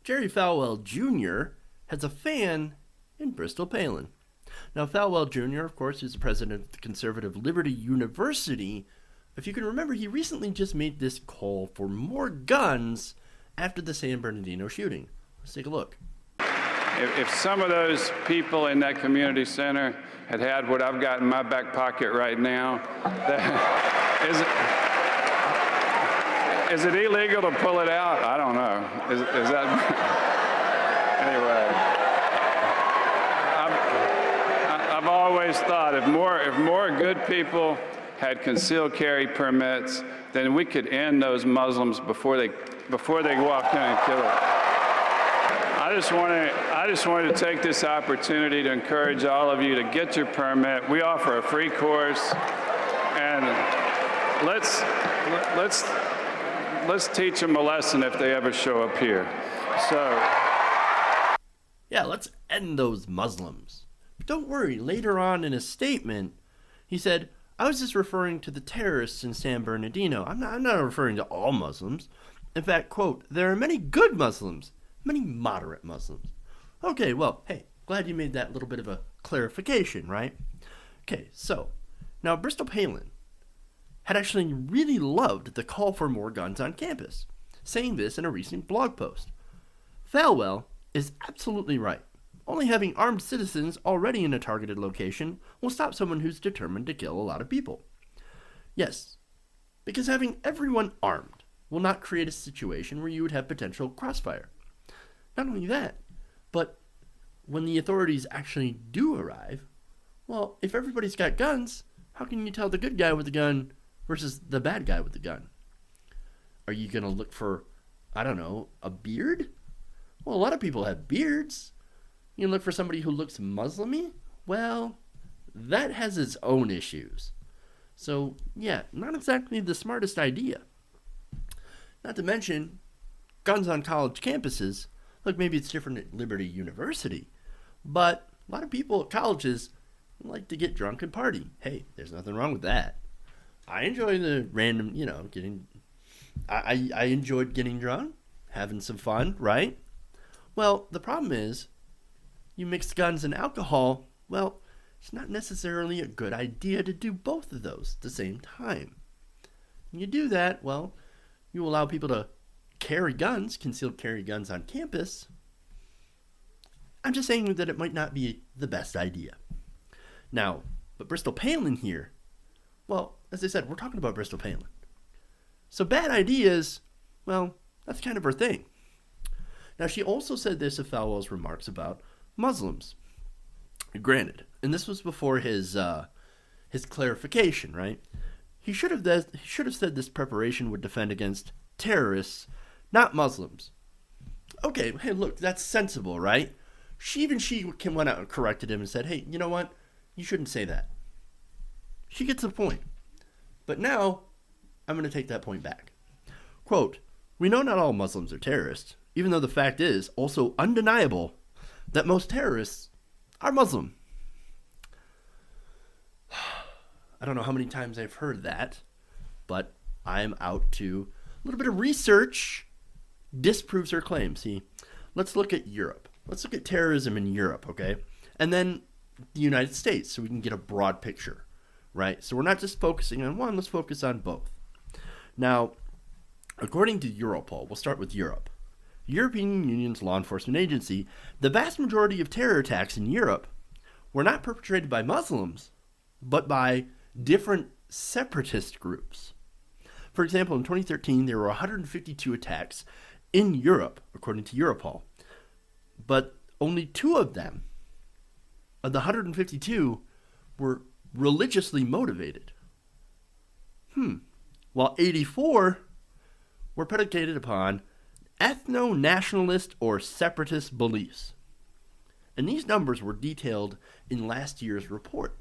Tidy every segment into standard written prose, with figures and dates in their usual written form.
Jerry Falwell Jr. has a fan in Bristol Palin. Now, Falwell Jr., of course, is the president of the conservative Liberty University. If you can remember, he recently just made this call for more guns after the San Bernardino shooting. Let's take a look. If some of those people in that community center had what I've got in my back pocket right now, is it illegal to pull it out? I don't know. Is that anyway? I've always thought if more good people had concealed carry permits, then we could end those Muslims before they walk in and kill it. I just wanted to take this opportunity to encourage all of you to get your permit. We offer a free course, and let's teach them a lesson if they ever show up here. Yeah, let's end those Muslims. But don't worry, later on in his statement, he said, I was just referring to the terrorists in San Bernardino. I'm not referring to all Muslims. In fact, quote, there are many good Muslims, many moderate Muslims. Okay, well, hey, glad you made that little bit of a clarification, right? Okay, so, now Bristol Palin had actually really loved the call for more guns on campus, saying this in a recent blog post. Falwell is absolutely right. Only having armed citizens already in a targeted location will stop someone who's determined to kill a lot of people. Yes, because having everyone armed will not create a situation where you would have potential crossfire. Not only that, but when the authorities actually do arrive, well, if everybody's got guns, how can you tell the good guy with the gun versus the bad guy with the gun? Are you going to look for, I don't know, a beard? Well, a lot of people have beards. You look for somebody who looks Muslim-y? Well, that has its own issues. So, yeah, not exactly the smartest idea. Not to mention, guns on college campuses. Look, maybe it's different at Liberty University, but a lot of people at colleges like to get drunk and party. Hey, there's nothing wrong with that. I enjoy the random, I enjoyed getting drunk, having some fun, right? Well, the problem is, you mix guns and alcohol, well, it's not necessarily a good idea to do both of those at the same time. When you do that, well, you allow people to carry guns, concealed carry guns on campus. I'm just saying that it might not be the best idea. Now, but Bristol Palin here, well, as I said, we're talking about Bristol Palin. So bad ideas, well, that's kind of her thing. Now, she also said this of Falwell's remarks about Muslims. Granted, and this was before his clarification, right? He should have said this preparation would defend against terrorists, not Muslims. Okay, hey, look, that's sensible, right? She went out and corrected him and said, hey, you know what? You shouldn't say that. She gets the point. But now, I'm going to take that point back. Quote, we know not all Muslims are terrorists, even though the fact is also undeniable that most terrorists are Muslim. I don't know how many times I've heard that, but I'm out to a little bit of research disproves her claim. See, let's look at Europe. Let's look at terrorism in Europe, okay? And then the United States so we can get a broad picture, right? So we're not just focusing on one, let's focus on both. Now, according to Europol, we'll start with Europe. European Union's law enforcement agency, the vast majority of terror attacks in Europe were not perpetrated by Muslims, but by different separatist groups. For example, in 2013, there were 152 attacks in Europe, according to Europol. But only 2 of them, of the 152, were religiously motivated. While 84 were predicated upon ethno-nationalist or separatist beliefs. And these numbers were detailed in last year's report.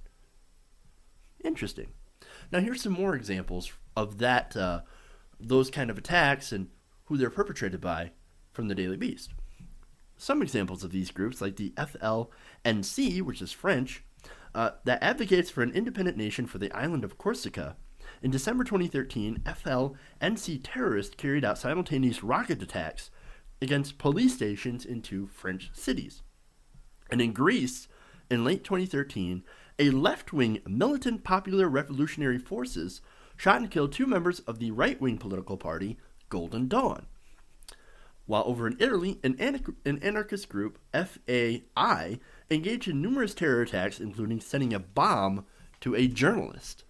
Interesting. Now here's some more examples of that, those kind of attacks and who they're perpetrated by from the Daily Beast. Some examples of these groups, like the FLNC, which is French, that advocates for an independent nation for the island of Corsica. In December 2013, FLNC terrorists carried out simultaneous rocket attacks against police stations in 2 French cities. And in Greece, in late 2013, a left-wing militant Popular Revolutionary Forces shot and killed 2 members of the right-wing political party, Golden Dawn. While over in Italy, an anarchist group, FAI, engaged in numerous terror attacks, including sending a bomb to a journalist.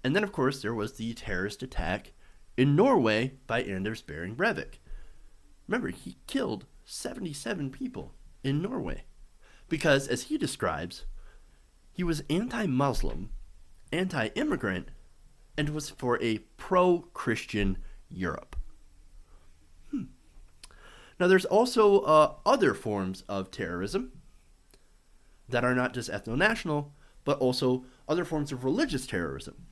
And then, of course, there was the terrorist attack in Norway by Anders Behring Breivik. Remember, he killed 77 people in Norway because, as he describes, he was anti-Muslim, anti-immigrant, and was for a pro-Christian Europe. Now, there's also other forms of terrorism that are not just ethno-national, but also other forms of religious terrorism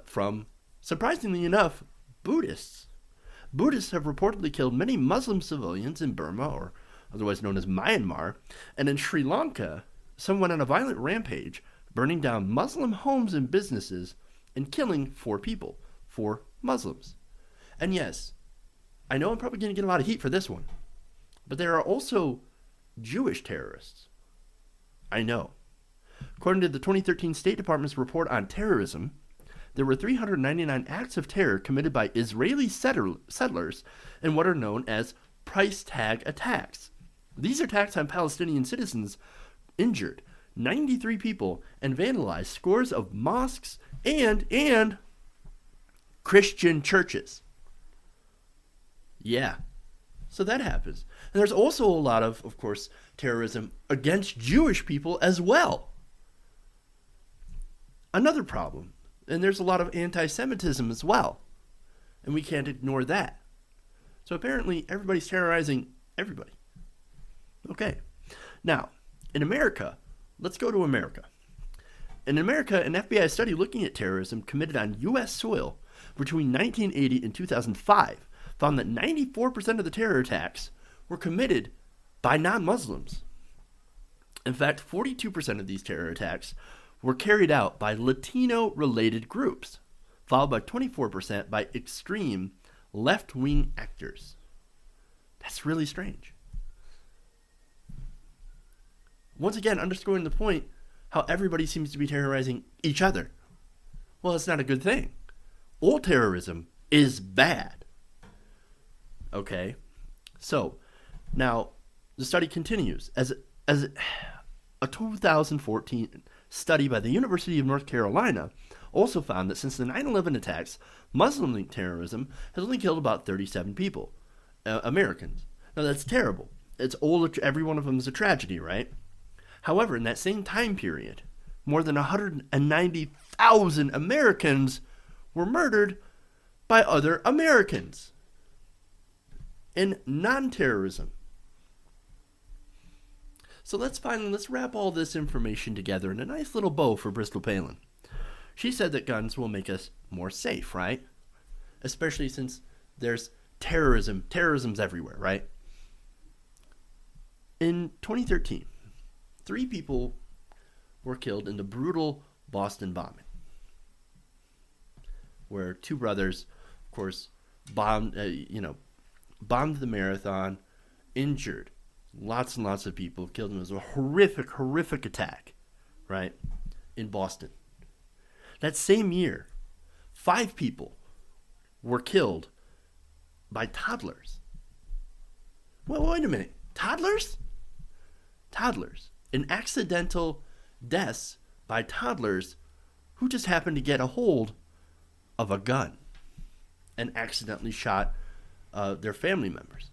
from, surprisingly enough, Buddhists. Buddhists have reportedly killed many Muslim civilians in Burma, or otherwise known as Myanmar, and in Sri Lanka, some went on a violent rampage, burning down Muslim homes and businesses and killing 4 people, 4 Muslims. And yes, I know I'm probably going to get a lot of heat for this one, but there are also Jewish terrorists. I know. According to the 2013 State Department's report on terrorism, there were 399 acts of terror committed by Israeli settlers in what are known as price tag attacks. These attacks on Palestinian citizens injured 93 people and vandalized scores of mosques and Christian churches. Yeah, so that happens. And there's also a lot of course, terrorism against Jewish people as well. Another problem, and there's a lot of anti-Semitism as well, and we can't ignore that. So apparently everybody's terrorizing everybody. Okay, now, in America, let's go to America. In America, an FBI study looking at terrorism committed on U.S. soil between 1980 and 2005 found that 94% of the terror attacks were committed by non-Muslims. In fact, 42% of these terror attacks were carried out by Latino-related groups, followed by 24% by extreme left-wing actors. That's really strange. Once again, underscoring the point how everybody seems to be terrorizing each other. Well, it's not a good thing. All terrorism is bad. Okay, so now the study continues. As a 2014 study by the University of North Carolina also found that since the 9/11 attacks, Muslim-linked terrorism has only killed about 37 people, Americans. Now that's terrible. It's all, every one of them is a tragedy, right? However, in that same time period, more than 190,000 Americans were murdered by other Americans in non-terrorism. So let's wrap all this information together in a nice little bow for Bristol Palin. She said that guns will make us more safe, right? Especially since there's terrorism. Terrorism's everywhere, right? In 2013, 3 people were killed in the brutal Boston bombing, where 2 brothers, of course, bombed the marathon, injured lots and lots of people, killed them. It was a horrific, horrific attack, right, in Boston. That same year, 5 people were killed by toddlers. Well, wait a minute. Toddlers? Toddlers. An accidental deaths by toddlers who just happened to get a hold of a gun and accidentally shot their family members.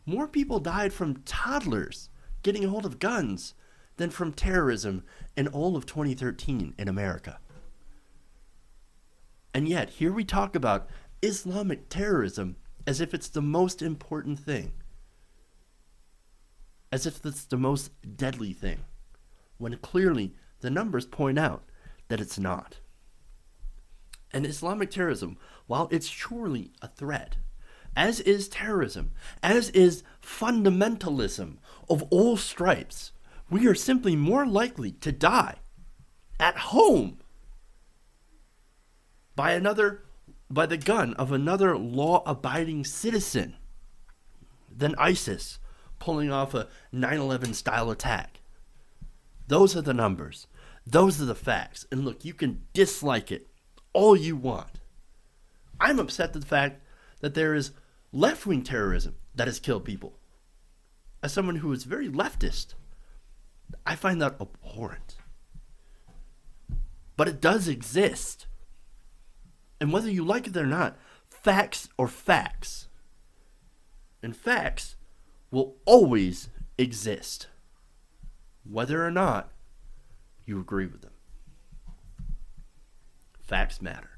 More people died from toddlers getting a hold of guns than from terrorism in all of 2013 in America. And yet, here we talk about Islamic terrorism as if it's the most important thing. As if it's the most deadly thing. When clearly the numbers point out that it's not. And Islamic terrorism, while it's surely a threat, as is terrorism, as is fundamentalism of all stripes, we are simply more likely to die at home by another by the gun of another law-abiding citizen than ISIS pulling off a 9/11 style attack. Those are the numbers. Those are the facts. And look, you can dislike it all you want. I'm upset at the fact that there is left-wing terrorism that has killed people. As someone who is very leftist, I find that abhorrent. But it does exist. And whether you like it or not, facts are facts. And facts will always exist, whether or not you agree with them. Facts matter.